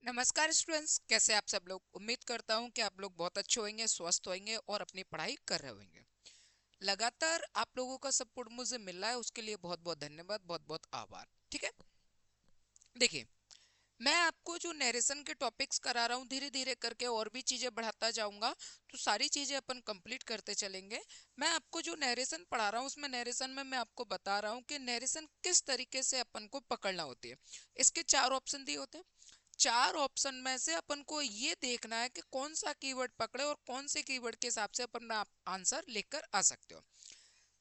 नमस्कार स्टूडेंट्स, कैसे आप सब लोग। उम्मीद करता हूं कि आप लोग बहुत अच्छे होंगे, स्वस्थ होंगे और अपनी पढ़ाई कर रहे होंगे। लगातार आप लोगों का सपोर्ट मुझे मिल रहा है, उसके लिए बहुत बहुत धन्यवाद, बहुत बहुत आभार। ठीक है, देखिए, मैं आपको जो नरेशन के टॉपिक्स करा रहा हूँ, धीरे धीरे करके और भी चीजें बढ़ाता जाऊंगा, तो सारी चीजें अपन कंप्लीट करते चलेंगे। मैं आपको जो नरेशन पढ़ा रहा हूँ, उसमें नरेशन में मैं आपको बता रहा हूँ कि नरेशन किस तरीके से अपन को पकड़ना होती है। इसके चार ऑप्शन दिए होते हैं। चार ऑप्शन में से अपन को ये देखना है कि कौन सा कीवर्ड पकड़े और कौन से कीवर्ड के हिसाब से अपन आंसर लेकर आ सकते हो।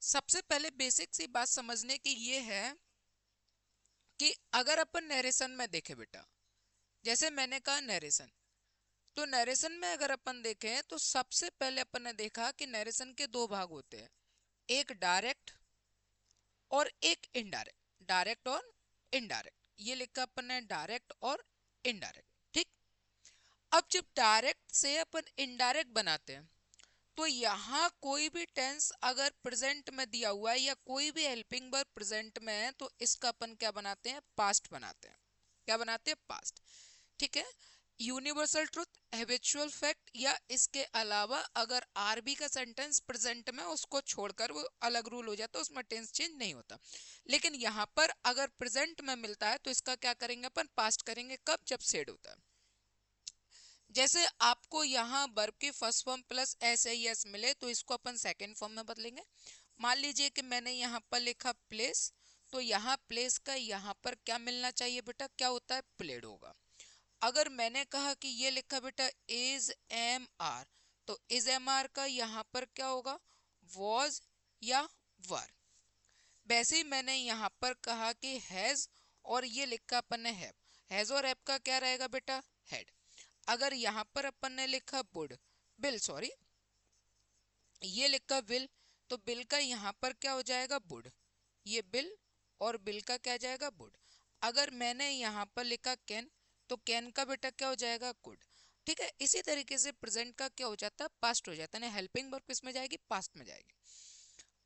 सबसे पहले बेसिक सी बात समझने की ये है कि अगर अपन नरेशन में देखें बेटा, जैसे मैंने कहा नरेशन, तो नरेशन में अगर अपन देखें तो सबसे पहले अपन ने देखा कि नरेशन के दो भाग होते हैं, एक डायरेक्ट और एक इनडायरेक्ट। डायरेक्ट और इनडायरेक्ट, ये लिखा अपन ने, डायरेक्ट और इनडायरेक्ट। ठीक। अब जब डायरेक्ट से अपन इनडायरेक्ट बनाते हैं, तो यहाँ कोई भी टेंस अगर प्रेजेंट में दिया हुआ है या कोई भी हेल्पिंग वर्ब प्रेजेंट में है, तो इसका अपन क्या बनाते हैं, पास्ट बनाते हैं। क्या बनाते हैं, पास्ट। ठीक है। यूनिवर्सल ट्रुथ, हैबिचुअल फैक्ट, या इसके अलावा अगर आरबी का सेंटेंस प्रेजेंट में, उसको छोड़कर वो अलग रूल हो जाता है, उसमें टेंस चेंज नहीं होता। लेकिन यहाँ पर अगर प्रेजेंट में मिलता है तो इसका क्या करेंगे, अपन पास्ट करेंगे। कब, जब सेड होता है। जैसे आपको यहाँ वर्ब की first form plus S I S मिले, तो इसको अपन सेकेंड फॉर्म में बदलेंगे। मान लीजिए कि मैंने यहाँ पर लिखा प्लेस, तो यहाँ प्लेस का यहाँ पर क्या मिलना चाहिए बेटा, क्या होता है, प्लेड होगा। अगर मैंने कहा कि ये लिखा बेटा इज एम आर, तो इज एम आर का यहाँ पर क्या होगा, वॉज या वर। वैसे ही मैंने यहाँ पर कहा कि हैज, और ये लिखा अपन ने हैव। हैज और हैव का क्या रहेगा बेटा, हैड। अगर यहाँ पर अपन ने लिखा बुड, बिल सॉरी, ये लिखा बिल, तो बिल का यहाँ पर क्या हो जाएगा, बुड। ये बिल और बिल का क्या जाएगा, बुड। अगर मैंने यहाँ पर लिखा कैन, तो कैन का बेटा क्या हो जाएगा, कुड। ठीक है। इसी तरीके से प्रेजेंट का क्या हो जाता है, पास्ट हो जाता है। हेल्पिंग वर्ब किस में जाएगी, पास्ट में जाएगी।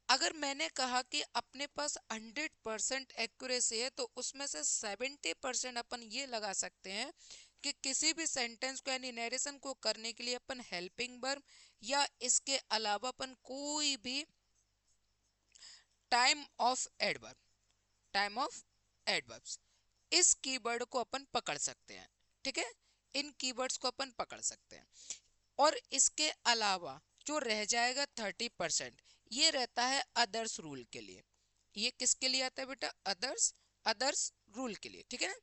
अगर मैंने कहा कि अपने पास 100% एक्यूरेसी है, तो उसमें से 70% अपन ये लगा सकते हैं कि किसी भी सेंटेंस को यानी नरेशन को करने के लिए अपन हेल्पिंग वर्ब या इसके अलावा अपन कोई भी time of adverb, time of adverbs, इस कीवर्ड को अपन पकड़ सकते हैं। ठीक है, इन कीवर्ड्स को अपन पकड़ सकते हैं। और इसके अलावा जो रह जाएगा 30%, ये रहता है अदर्स रूल के लिए। ये किसके लिए आता है बेटा, अदर्स, अदर्स रूल के लिए। ठीक है ना,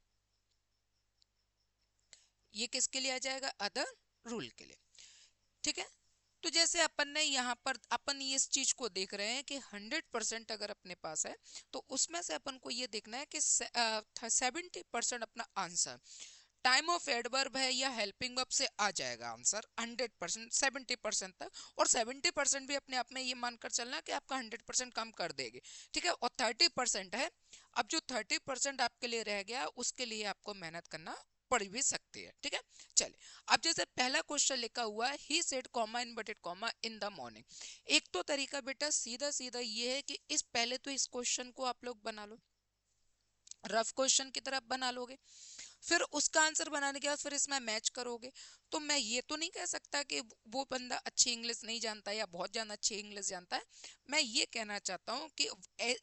ये किसके लिए आ जाएगा, अदर रूल के लिए। ठीक है। तो जैसे अपन ने यहाँ पर अपन इस चीज को देख रहे हैं कि 100% अगर अपने पास है, तो उसमें से अपन को ये देखना है कि 70% अपना आंसर टाइम ऑफ एडवर्ब है या हेल्पिंग वर्ब से आ जाएगा आंसर 100%, 70% तक। और 70% भी अपने आप में ये मानकर चलना कि आपका 100% कम कर देगी। ठीक है। और 30% है, अब जो 30% आपके लिए रह गया, उसके लिए आपको मेहनत करना पड़ भी सकती है। ठीक है। चलिए, अब जैसे पहला क्वेश्चन लिखा हुआ है, he said comma inverted comma in the morning. एक तो तरीका बेटा सीधा सीधा ये है कि इस पहले तो इस क्वेश्चन को आप लोग बना लो, रफ क्वेश्चन की तरफ बना लोगे। फिर उसका आंसर बनाने के बाद फिर इसमें मैच करोगे। तो मैं ये तो नहीं कह सकता कि वो बंदा अच्छी इंग्लिश नहीं जानता या बहुत ज्यादा अच्छी इंग्लिश जानता है। मैं ये कहना चाहता हूँ कि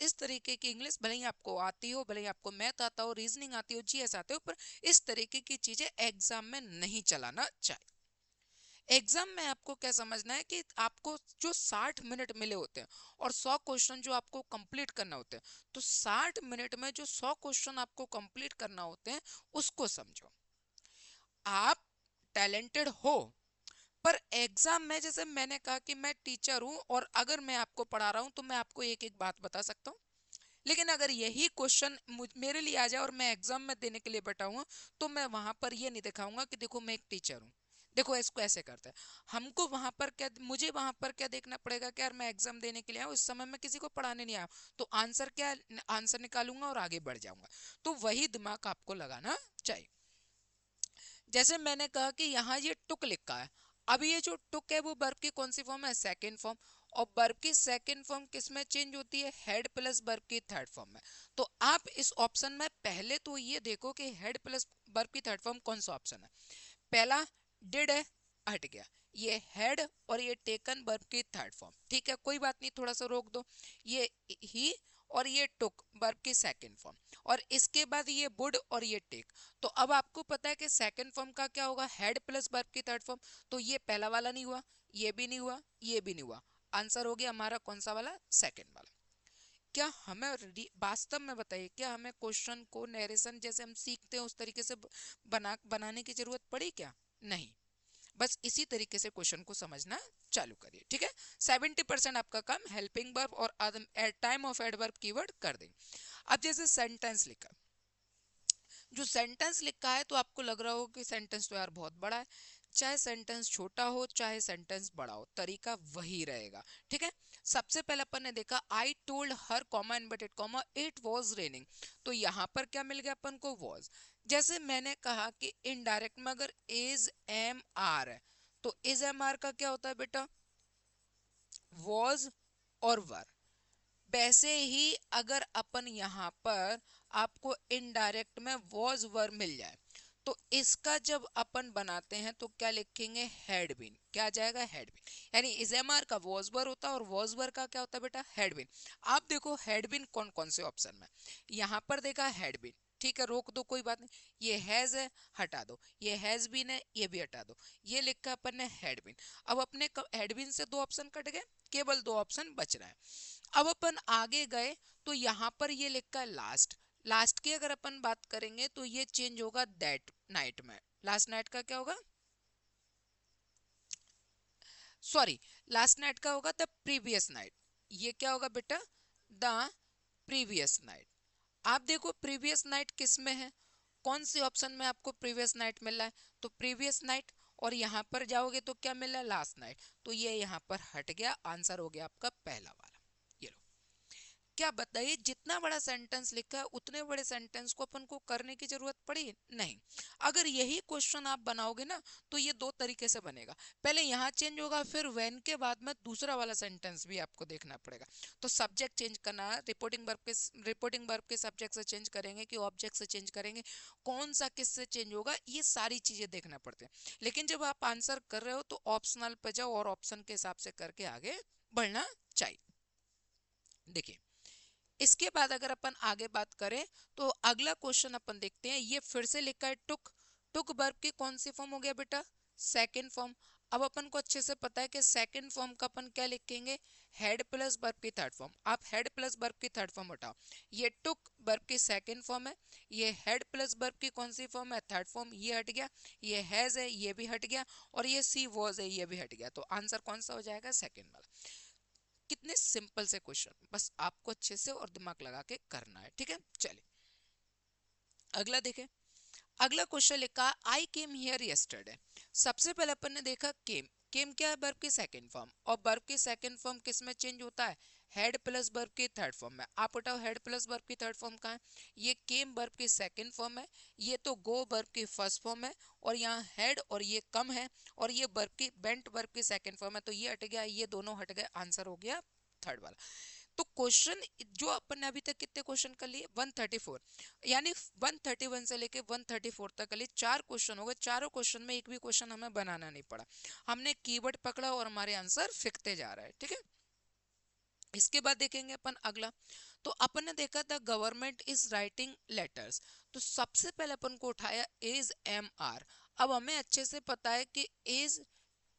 इस तरीके की इंग्लिश भले ही आपको आती हो, भले ही आपको मैथ आता हो, रीजनिंग आती हो, जीएस आते हो, पर इस तरीके की चीजें एग्जाम में नहीं चलाना चाहिए। एग्जाम में आपको क्या समझना है कि आपको जो 60 मिनट मिले होते हैं और 100 क्वेश्चन जो आपको कंप्लीट करना होते हैं, तो 60 मिनट में जो 100 क्वेश्चन आपको कंप्लीट करना होते हैं, उसको समझो। आप टैलेंटेड हो, पर एग्जाम में जैसे मैंने कहा कि मैं टीचर हूं और अगर मैं आपको पढ़ा रहा हूं तो मैं आपको एक एक बात बता सकता हूं। लेकिन अगर यही क्वेश्चन मेरे लिए आ जाए और मैं एग्जाम में देने के लिए बैठा हुआ, तो मैं वहां पर ये नहीं दिखाऊंगा कि देखो मैं एक टीचर हूँ, देखो इसको ऐसे करते हैं। हमको वहां पर क्या, मुझे वहां पर क्या देखना पड़ेगा कि यार मैं एग्जाम देने के लिए आया, उस समय मैं किसी को पढ़ाने नहीं आया, तो आंसर क्या, आंसर निकालूंगा और आगे बढ़ जाऊंगा। तो वही दिमाग आपको लगाना चाहिए। जैसे मैंने कहा कि यहाँ ये टुक लिखा है, अब ये जो टुक है वो वर्ब की कौन सी फॉर्म है, सेकेंड फॉर्म। और वर्ब की सेकेंड फॉर्म किस में चेंज होती है, हेड प्लस वर्ब की थर्ड फॉर्म में। तो आप इस ऑप्शन में पहले तो ये देखो कि हेड प्लस वर्ब की थर्ड फॉर्म कौन सा ऑप्शन है? पहला डिड है, हट गया। ये हैड और ये टेकन वर्ब की थर्ड फॉर्म, ठीक है, कोई बात नहीं, थोड़ा सा रोक दो। ये ही और ये टुक वर्ब की सेकंड फॉर्म, और इसके बाद ये वुड और ये टेक। तो अब आपको पता है कि सेकंड फॉर्म का क्या होगा, हैड प्लस वर्ब की थर्ड फॉर्म। तो ये पहला वाला नहीं हुआ, ये भी नहीं हुआ, ये भी नहीं हुआ। आंसर हो गया हमारा कौन सा वाला, सेकंड वाला। क्या हमें वास्तव में बताइए, क्या हमें क्वेश्चन को नरेशन जैसे हम सीखते हैं उस तरीके से बनाने की जरूरत पड़ी क्या? नहीं, बस इसी तरीके से क्वेश्चन को समझना चालू करिए, ठीक है। 70% आपका काम हेल्पिंग वर्ब और टाइम ऑफ एडवर्ब कीवर्ड कर देंगे। अब जैसे सेंटेंस लिखा, जो सेंटेंस लिखा है तो आपको लग रहा हो कि सेंटेंस तो यार बहुत बड़ा है। चाहे सेंटेंस छोटा हो चाहे सेंटेंस बड़ा हो, तरीका वही रहेगा, ठीक है। सबसे पहले अपन ने देखा I told her comma inverted comma it was raining. तो यहाँ पर क्या मिल गया अपन को, वाज। जैसे मैंने कहा कि इनडायरेक्ट में अगर इज एम आर है, तो इज एम आर का क्या होता है बेटा, वाज और वर। वैसे ही अगर अपन यहाँ पर आपको इनडायरेक्ट में वॉज वर मिल जाए, तो इसका जब अपन बनाते हैं तो क्या लिखेंगे, हैड बीन। क्या आ जाएगा, हैड बीन। यानी इज एम आर का वॉज वर होता है और वॉज वर का क्या होता है बेटा, हैड बीन। आप देखो हैड बीन कौन कौन से ऑप्शन में, यहाँ पर देखा हैड बीन, ठीक है, रोक दो कोई बात नहीं। ये हैज है, हटा दो। ये हैज बीन है, ये भी हटा दो। ये लिखा अपन ने हैड बीन। अब अपने हैड बीन से दो ऑप्शन कट गए, केवल दो ऑप्शन बच रहा है। अब अपन आगे गए तो यहाँ पर ये लिखा है लास्ट। लास्ट की अगर अपन बात करेंगे तो ये चेंज होगा दैट नाइट में। लास्ट नाइट का क्या होगा, सॉरी, लास्ट नाइट का होगा द प्रीवियस नाइट। ये क्या होगा बेटा, द प्रीवियस नाइट। आप देखो प्रीवियस नाइट किस में है, कौन सी ऑप्शन में आपको प्रीवियस नाइट मिल रहा है, तो प्रीवियस नाइट। और यहाँ पर जाओगे तो क्या मिल रहा है, लास्ट नाइट। तो ये यहाँ पर हट गया, आंसर हो गया आपका पहला वाला। ये लो। क्या बताइए, जितना बड़ा सेंटेंस लिखा है उतने बड़े सेंटेंस को अपन को करने की जरूरत पड़ी नहीं। अगर यही क्वेश्चन आप बनाओगे ना, तो ये दो तरीके से बनेगा। पहले यहाँ चेंज होगा, फिर व्हेन के बाद में दूसरा वाला सेंटेंस भी आपको देखना पड़ेगा। तो सब्जेक्ट चेंज करना है, रिपोर्टिंग वर्ब के सब्जेक्ट से चेंज करेंगे कि ऑब्जेक्ट से चेंज करेंगे, कौन सा किससे चेंज होगा, ये सारी चीजें देखना पड़ते हैं। लेकिन जब आप आंसर कर रहे हो तो ऑप्शनल पे जाओ और ऑप्शन के हिसाब से करके आगे बढ़ना चाहिए। देखिए, इसके बाद अगर अपन आगे बात करें तो अगला क्वेश्चन अपन देखते हैं। ये फिर से लिखा है टुक। टुक वर्ब की कौन सी फॉर्म हो गया बेटा, सेकंड फॉर्म। अब अपन को अच्छे से पता है कि सेकंड फॉर्म का अपन क्या लिखेंगे, हेड प्लस वर्ब की थर्ड फॉर्म। आप हेड प्लस वर्ब की थर्ड फॉर्म हटाओ। ये टुक वर्ब की सेकंड फॉर्म है, ये हेड प्लस वर्ब की कौन सी फॉर्म है, थर्ड फॉर्म, ये हट गया। ये हैज है, ये भी हट गया। और ये सी वॉज है, ये भी हट गया। तो आंसर कौन सा हो जाएगा, सेकंड वाला। कितने सिंपल से क्वेश्चन, बस आपको अच्छे से और दिमाग लगा के करना है, ठीक है। चलिए अगला देखें। अगला क्वेश्चन लिखा आई केम हियर यस्टरडे। सबसे पहले अपन ने देखा केम। केम क्या है, वर्ब की सेकंड फॉर्म, और वर्ब की सेकंड फॉर्म किस में चेंज होता है, हेड प्लस वर्ब की थर्ड फॉर्म में। आप उठाओ हेड प्लस वर्ब की थर्ड फॉर्म कहाँ है, ये केम वर्ब की सेकंड फॉर्म है, ये तो गो वर्ब की फर्स्ट फॉर्म है, और यहाँ हेड और ये कम है, और ये वर्ब की बेंट वर्ब की सेकंड फॉर्म है। तो ये हट गया, ये दोनों हट गए, आंसर हो गया थर्ड वाला। तो क्वेश्चन जो अपन ने अभी तक कितने क्वेश्चन कर लिए, 134, यानी 131 से लेके 134 तक के लिए चार क्वेश्चन हो गए। चारों क्वेश्चन में एक भी क्वेश्चन हमें बनाना नहीं पड़ा, हमने कीवर्ड पकड़ा और हमारे आंसर फिकते जा रहा है, ठीक है। इसके बाद देखेंगे अपन अगला। तो अपन ने देखा था गवर्नमेंट इज राइटिंग लेटर्स। तो सबसे पहले अपन को उठाया इज एम आर। अब हमें अच्छे से पता है कि is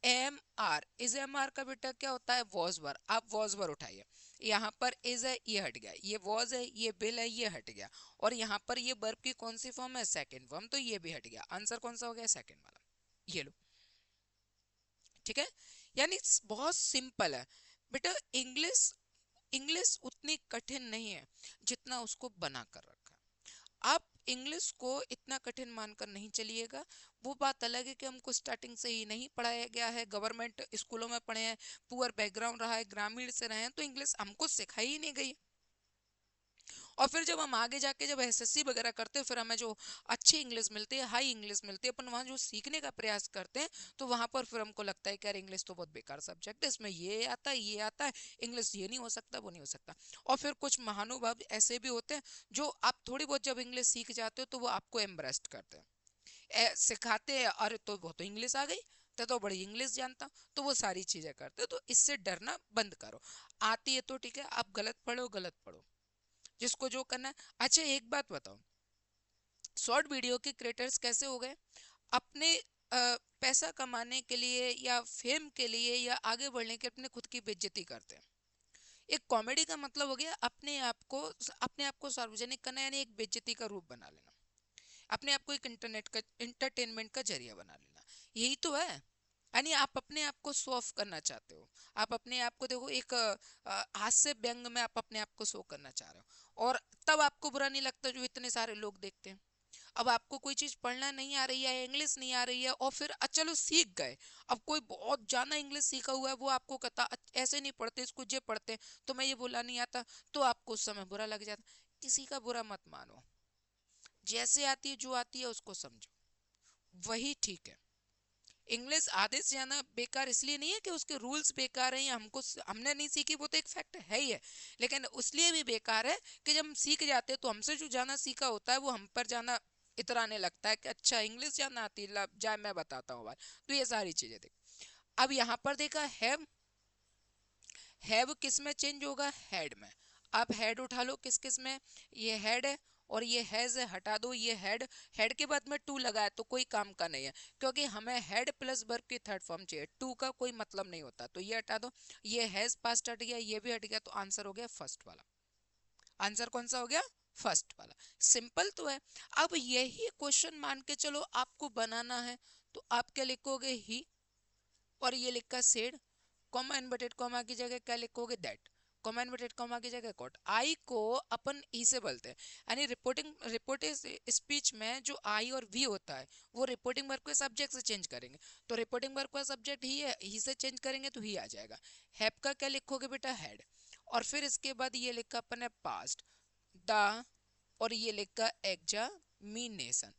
M R, is M R का बेटा क्या होता है, वॉज वर। आप वॉज वर उठाइए, यहाँ पर इज है, ये हट गया, ये वॉज है, ये बिल है, ये हट गया। और यहाँ पर ये वर्ब की कौन सी फॉर्म है, सेकंड फॉर्म, तो ये भी हट गया। आंसर कौन सा हो गया, सेकंड वाला। ये लो, ठीक है। यानी बहुत सिंपल है बेटा। इंग्लिश, इंग्लिश उतनी कठिन नहीं है जितना उसको बना कर रखा है। आप इंग्लिश को इतना कठिन मानकर नहीं चलिएगा। वो बात अलग है कि हमको स्टार्टिंग से ही नहीं पढ़ाया गया है, गवर्नमेंट स्कूलों में पढ़े हैं, पुअर बैकग्राउंड रहा है, ग्रामीण से रहे हैं, तो इंग्लिश हमको सिखाई ही नहीं गई। और फिर जब हम आगे जाके जब एसएससी वगैरह करते हैं, फिर हमें जो अच्छी इंग्लिश मिलती है, हाई इंग्लिश मिलती है, अपन वहाँ जो सीखने का प्रयास करते हैं, तो वहां पर फिर हमको लगता है कि यार इंग्लिश तो बहुत बेकार सब्जेक्ट है, इसमें ये आता है, ये आता है, इंग्लिश ये नहीं हो सकता, वो नहीं हो सकता। और फिर कुछ महानुभाव ऐसे भी होते हैं जो आप थोड़ी बहुत जब इंग्लिश सीख जाते हो तो वो आपको एम्ब्रेस्ट करते हैं, सिखाते हैं, अरे तो वो तो इंग्लिश आ गई, तो बड़ी इंग्लिश जानता हूं, तो वो सारी चीजें करते हो। तो इससे डरना बंद करो। आती है तो ठीक है, आप गलत पढ़ो, गलत पढ़ो, जिसको जो करना है। अच्छा एक बात बताओ, शॉर्ट वीडियो के क्रिएटर्स कैसे हो गए? अपने पैसा कमाने के लिए या फेम के लिए या आगे बढ़ने के अपने खुद की बेइज्जती करते हैं। एक कॉमेडी का मतलब हो गया अपने आप को सार्वजनिक करना, यानी एक बेइज्जती का रूप बना लेना, अपने आप को एक इंटरनेट का इंटरटेनमेंट का जरिया बना लेना। यही तो है। यानी आप अपने आप को शो ऑफ करना चाहते हो, आप अपने आप को देखो एक हास्य व्यंग में आप अपने आप को शो करना चाह रहे हो, और तब आपको बुरा नहीं लगता जो इतने सारे लोग देखते हैं। अब आपको कोई चीज पढ़ना नहीं आ रही है, इंग्लिश नहीं आ रही है, और फिर चलो सीख गए। अब कोई बहुत ज्यादा इंग्लिश सीखा हुआ है, वो आपको कहता ऐसे नहीं पढ़ते इसको ये पढ़ते, तो मैं ये बोला नहीं आता, तो आपको उस समय बुरा लग जाता। किसी का बुरा मत मानो, जैसे आती है जो आती है उसको समझो, वही ठीक है। इंग्लिश आधे से ज्यादा बेकार इसलिए नहीं है कि उसके रूल्स बेकार हैं या हमने नहीं सीखी, वो तो एक फैक्ट है ही है, लेकिन उसलिए भी बेकार है कि जब हम सीख जाते हैं तो हमसे जो जाना सीखा होता है वो हम पर जाना इतराने लगता है कि अच्छा इंग्लिश जाना आती है, जाए मैं बताता हूँ बात। तो ये सारी चीजें देख। अब यहाँ पर देखा हैव किस में चेंज होगा? हेड में। आप हेड उठा लो, किस किस में? ये हेड है और ये हैज है, हटा दो ये हेड। हेड के बाद में टू लगाया तो कोई काम का नहीं है, क्योंकि हमें हेड प्लस वर्ब की थर्ड फॉर्म चाहिए, टू का कोई मतलब नहीं होता, तो ये हटा दो। ये हैज पास्ट हट गया, ये भी हट गया, तो आंसर हो गया फर्स्ट वाला। आंसर कौन सा हो गया? फर्स्ट वाला। सिंपल तो है। अब यही क्वेश्चन मान के चलो आपको बनाना है, तो आप क्या लिखोगे? ही, और ये लिखा सेड, कॉमा इनवर्टेड कॉमा की जगह क्या लिखोगे? दैट, कॉमा इनवर्टेड कॉमा की जगह कोट। आई को अपन ई से बोलते हैं, यानी रिपोर्टिंग स्पीच में जो आई और वी होता है वो रिपोर्टिंग वर्ब के सब्जेक्ट से चेंज करेंगे, तो रिपोर्टिंग वर्ब का सब्जेक्ट ही है, ही से चेंज करेंगे तो ही आ जाएगा। हैव का क्या लिखोगे बेटा? हैड। और फिर इसके बाद ये लिखा अपन है पास्ट, द, और ये लिखा एग्जामिनेशन।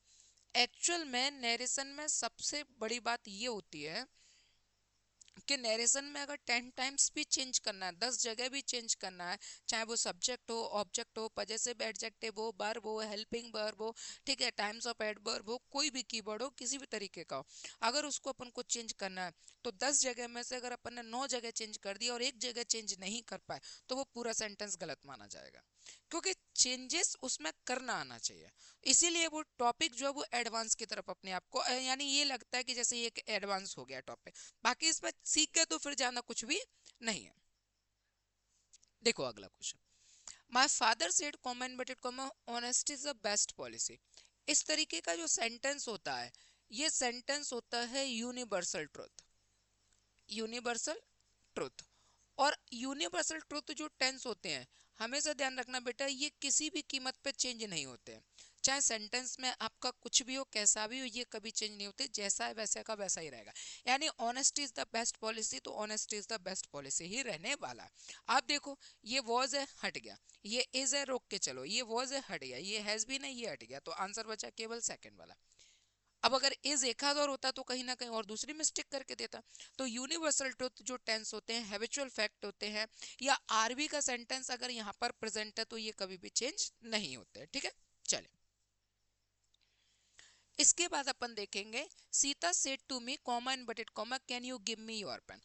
एक्चुअल में नरेशन में सबसे बड़ी बात ये होती है कि नरेशन में अगर 10 टाइम्स भी चेंज करना है, 10 जगह भी चेंज करना है, चाहे वो सब्जेक्ट हो, ऑब्जेक्ट हो, पजेसिव एडजेक्टिव हो, वर्ब हो, हेल्पिंग वर्ब हो, ठीक है, टाइम्स ऑफ एडवर्ब हो, कोई भी कीवर्ड हो, किसी भी तरीके का हो, अगर उसको अपन को चेंज करना है, तो 10 जगह में से अगर अपन ने 9 जगह चेंज कर दिया और एक जगह चेंज नहीं कर पाए, तो वो पूरा सेंटेंस गलत माना जाएगा, क्योंकि चेंजेस उसमें करना आना चाहिए। इसीलिए वो टॉपिक जो है वो एडवांस की तरफ अपने आप को यानी ये लगता है कि जैसे ये एक एडवांस हो गया टॉपिक, बाकी इसमें सीख गए तो फिर जाना कुछ भी नहीं है। देखो अगला question, my father said comma inverted comma honesty is the best policy. इस तरीके का जो सेंटेंस होता है, ये सेंटेंस होता है यूनिवर्सल ट्रुथ, यूनिवर्सल ट्रुथ। और यूनिवर्सल ट्रुथ जो टेंस होते हैं, हमेशा ध्यान रखना बेटा, ये किसी भी कीमत पे चेंज नहीं होते हैं। चाहे सेंटेंस में आपका कुछ भी हो, कैसा भी हो, ये कभी चेंज नहीं होते, जैसा है वैसा का वैसा ही रहेगा। यानी honesty is the best policy, तो honesty is the best policy ही रहने वाला है। आप देखो, ये वॉज है हट गया, ये इज है रोक के चलो, ये वॉज है हट गया, ये हैज भी नहीं, ये हट गया, तो आंसर बचा केवल सेकंड वाला। अब अगर इज एक आध और होता तो कहीं ना कहीं और दूसरी मिस्टेक करके देता। तो यूनिवर्सल ट्रुथ जो टेंस होते हैं, हैबिचुअल फैक्ट होते हैं, या आरबी का सेंटेंस अगर यहाँ पर प्रेजेंट है तो ये कभी भी चेंज नहीं होते, ठीक है। चले, इसके बाद अपन देखेंगे, Sita said to me comma inverted comma can you give me your pen.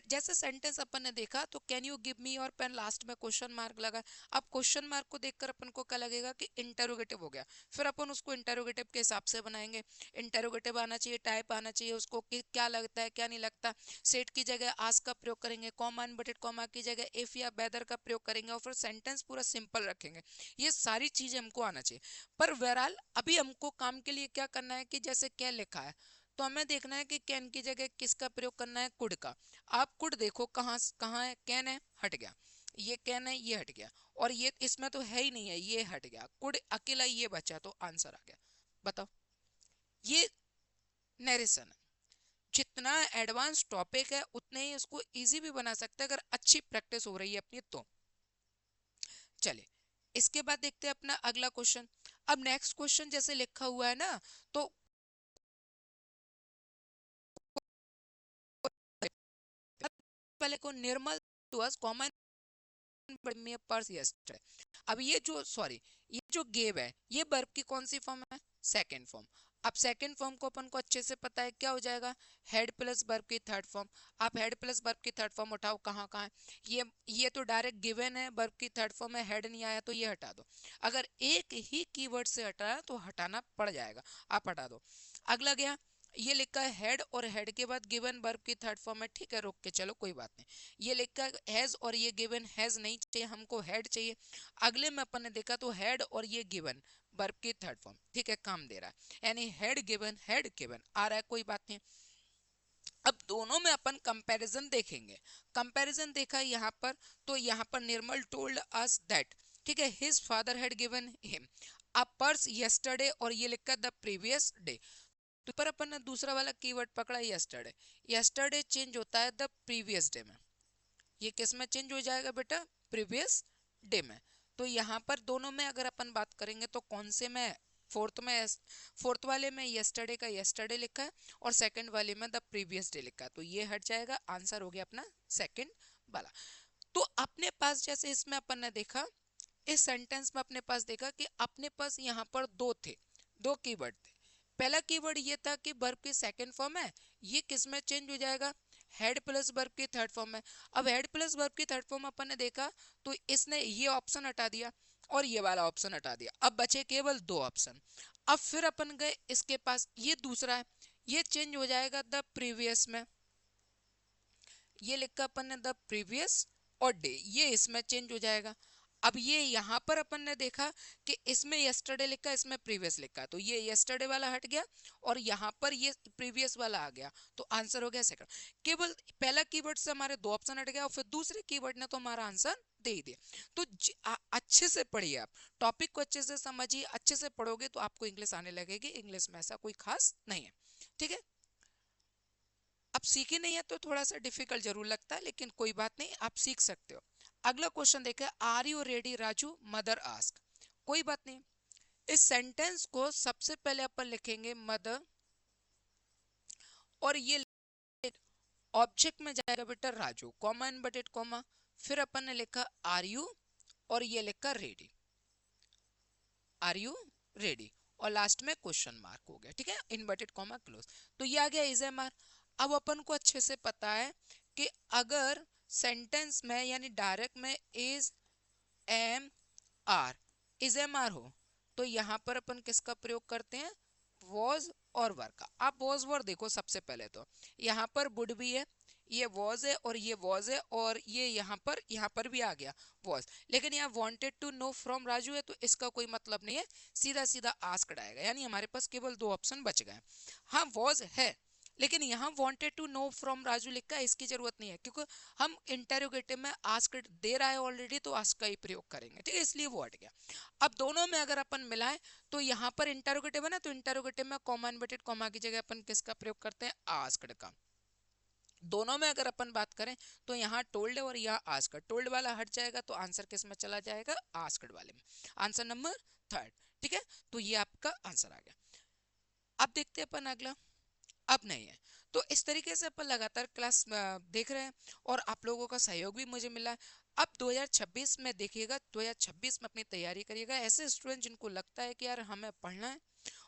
जैसे सेंटेंस अपन ने देखा तो can you give me your pen, last में क्वेश्चन मार्क लगा। अब क्वेश्चन मार्क को देखकर अपन को क्या लगेगा कि इंटरोगेटिव हो गया, फिर अपन उसको इंटरोगेटिव के हिसाब से बनाएंगे। इंटरोगेटिव आना चाहिए, टाइप आना चाहिए उसको कि क्या लगता है क्या नहीं लगता। सेट की जगह आस्क का प्रयोग करेंगे, कॉमा इनवर्टेड कॉमा की जगह इफ या वेदर का प्रयोग करेंगे, और फिर सेंटेंस पूरा सिंपल रखेंगे। ये सारी चीजें हमको आना चाहिए। पर बहरहाल अभी हमको काम के लिए क्या करना है कि जैसे क्या लिखा है, तो हमें देखना है कि कैन की जगह किसका प्रयोग करना है? कुड का। आप कुड देखो कहाँ कहाँ है, कैन है हट गया, ये कैन है ये हट गया, और ये इसमें तो है ही नहीं है, ये हट गया, कुड अकेला ये बचा, तो आंसर आ गया। बताओ, ये नरेशन है। जितना एडवांस टॉपिक है उतने ही इसको इजी भी बना सकते हैं अगर अच्छी प्रैक्टिस हो रही है अपनी तो। चले, इसके बाद देखते हैं अपना अगला क्वेश्चन। अब नेक्स्ट क्वेश्चन जैसे लिखा हुआ है ना, तो पहले को निर्मल टू कॉमन में पर्स यस्टरडे। अब ये जो सॉरी, ये जो गेव है ये वर्ब की कौन सी फॉर्म है? Second form. अब सेकंड फॉर्म को अपन को अच्छे से पता है क्या हो जाएगा, हेड प्लस वर्ब की थर्ड फॉर्म। आप हेड प्लस वर्ब की थर्ड फॉर्म उठाओ, कहाँ कहाँ है, ये तो डायरेक्ट गिवन है, वर्ब की थर्ड फॉर्म है, हेड नहीं आया तो ये हटा दो। अगर एक ही कीवर्ड से हटाया तो हटाना पड़ जाएगा, आप हटा दो। अगला गया, ये लिखा है हेड और हेड के बाद गिवन वर्ब की थर्ड फॉर्म है, ठीक है रोक के चलो कोई बात नहीं। ये लिखा है हैज और ये गिवन हैज नहीं चाहिए, हमको हेड चाहिए। अगले में अपन ने देखा तो हेड और ये गिवन वर्ब की थर्ड फॉर्म, ठीक है काम दे रहा है, यानी हेड गिवन आ रहा है, कोई बात नहीं। अब दोनों में अपन कंपैरिजन देखेंगे। कंपैरिजन देखा यहाँ पर, तो यहाँ पर निर्मल टोल्ड अस दैट, ठीक है, his father had given him a purse yesterday, और ये लिखा द प्रीवियस डे। तो पर अपन ने दूसरा वाला कीवर्ड पकड़ा यस्टरडे। यस्टरडे चेंज होता है द प्रीवियस डे में, ये किस में चेंज हो जाएगा बेटा, प्रीवियस डे में। तो यहाँ पर दोनों में अगर अपन बात करेंगे तो कौन से में, फोर्थ में, फोर्थ वाले में यस्टरडे का यस्टरडे लिखा है और सेकंड वाले में द प्रीवियस डे लिखा है, तो ये हट जाएगा, आंसर हो गया अपना सेकंड वाला। तो अपने पास जैसे इसमें अपन ने देखा, इस सेंटेंस में अपने पास देखा कि अपने पास यहाँ पर दो थे, दो कीवर्ड थे। पहला कीवर्ड ये था कि वर्ब की सेकंड फॉर्म है, ये किस में चेंज हो जाएगा, हेड प्लस वर्ब की थर्ड फॉर्म में। अब हेड प्लस वर्ब की थर्ड फॉर्म अपन ने देखा तो इसने ये ऑप्शन हटा दिया और ये वाला ऑप्शन हटा दिया, अब बचे केवल दो ऑप्शन। अब फिर अपन गए इसके पास, ये दूसरा है, ये चेंज हो जाएगा द प्रीवियस में, ये लिखा अपन ने द प्रीवियस और डे, ये इसमें चेंज हो जाएगा। अब ये यहाँ पर अपन ने देखा कि इसमें यस्टरडे लिखा, इसमें प्रीवियस लिखा, तो ये यस्टरडे वाला हट गया और यहाँ पर ये प्रीवियस वाला आ गया, तो आंसर हो गया सेकंड। केवल पहला कीवर्ड से हमारे दो ऑप्शन हट गया और फिर दूसरे कीवर्ड ने तो हमारा आंसर दे ही दिया। तो अच्छे से पढ़िए, आप टॉपिक को अच्छे से समझिए, अच्छे से पढ़ोगे तो आपको इंग्लिश आने लगेगी, इंग्लिश में ऐसा कोई खास नहीं है, ठीक है। अब सीखे नहीं है तो थोड़ा सा डिफिकल्ट जरूर लगता है, लेकिन कोई बात नहीं, आप सीख सकते हो। अगला क्वेश्चन देखे, are you ready Raju, mother ask. कोई बात नहीं, इस सेंटेंस को सबसे पहले अपन लिखेंगे मदर, और ये ऑब्जेक्ट में जाएगा बेटा राजू, कॉमा इनवर्टेड कॉमा, फिर अपन ने लिखा आर यू और ये लिखा रेडी, आर यू रेडी, और लास्ट में क्वेश्चन मार्क हो गया, ठीक है, इनवर्टेड कॉमा क्लोज। तो ये आ गया इज एम आर। अब अपन को अच्छे से पता है कि अगर सेंटेंस में यानी डायरेक्ट में is M R, is M R हो, तो यहाँ पर अपन किसका प्रयोग करते हैं, वॉज और वर का। आप वॉज वर देखो सबसे पहले, तो यहाँ पर वुड भी है, ये वॉज है और ये वॉज है, और ये यहाँ पर भी आ गया वॉज, लेकिन यहाँ wanted to know from Raju है तो इसका कोई मतलब नहीं है, सीधा सीधा आस्क्ड आएगा, यानी हमारे पास केवल दो ऑप्शन बच गए। हाँ वॉज है, लेकिन यहाँ wanted to know from Raju लिखा है, इसकी जरूरत नहीं है, क्योंकि हम इंटेरोगेटिव में आस्क्ड दे रहा है ऑलरेडी, तो आस्क का ही प्रयोग करेंगे, ठीक है, इसलिए वो हट गया। अब दोनों में अगर अपन मिलाएं तो यहाँ पर इंटेरोगेटिव है ना, तो इंटेरोगेटिव में कॉमा इनवर्टेड कॉमा की जगह अपन किसका प्रयोग करते हैं, आस्क्ड का। दोनों में अगर अपन बात करें तो यहाँ टोल्ड और यहाँ आस्क्ड, टोल्ड वाला हट जाएगा तो आंसर किस में चला जाएगा, आस्क्ड वाले में, आंसर नंबर थर्ड, ठीक है। तो ये आपका आंसर आ गया। अब देखते हैं अपन अगला, अब नहीं है। तो इस तरीके से अपन लगातार क्लास देख रहे हैं और आप लोगों का सहयोग भी मुझे मिला है। अब 2026 में देखिएगा, 2026 में अपनी तैयारी करिएगा, ऐसे स्टूडेंट जिनको लगता है कि यार हमें पढ़ना है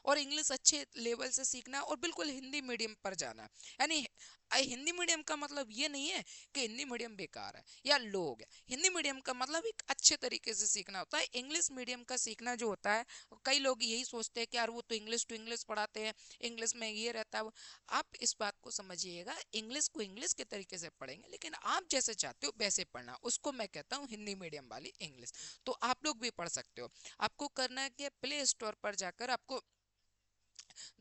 और इंग्लिश अच्छे लेवल से सीखना है और बिल्कुल हिंदी मीडियम पर जाना है, यानी हिंदी मीडियम का मतलब ये नहीं है कि हिंदी मीडियम बेकार है या लो हो गया, हिंदी मीडियम का मतलब एक अच्छे तरीके से सीखना होता है। इंग्लिश मीडियम का सीखना जो होता है, कई लोग यही सोचते हैं कि यार वो तो इंग्लिश टू इंग्लिश पढ़ाते हैं, इंग्लिश में ये रहता है आप इस बात को समझिएगा, इंग्लिश को इंग्लिश के तरीके से पढ़ेंगे, लेकिन आप जैसे चाहते हो वैसे पढ़ना, उसको मैं कहता हूँ हिंदी मीडियम वाली इंग्लिश। तो आप लोग भी पढ़ सकते हो। आपको करना है कि प्ले स्टोर पर जाकर आपको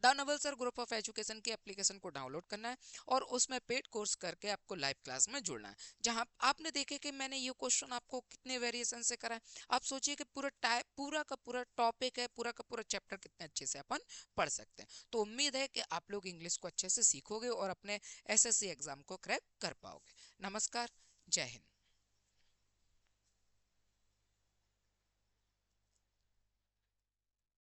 the Naval sir group of education की एप्लीकेशन को डाउनलोड करना है और उसमें पेड कोर्स करके आपको लाइव क्लास में जुड़ना है, जहां आपने देखे कि मैंने ये क्वेश्चन आपको कितने वेरिएशन से करा है। आप सोचिए कि पूरा का पूरा टॉपिक है, पूरा का पूरा चैप्टर कितने अच्छे से अपन पढ़ सकते हैं। तो उम्मीद है कि आप लोग इंग्लिश को अच्छे से सीखोगे और अपने एसएससी एग्जाम को क्रैक कर पाओगे। नमस्कार, जय हिंद।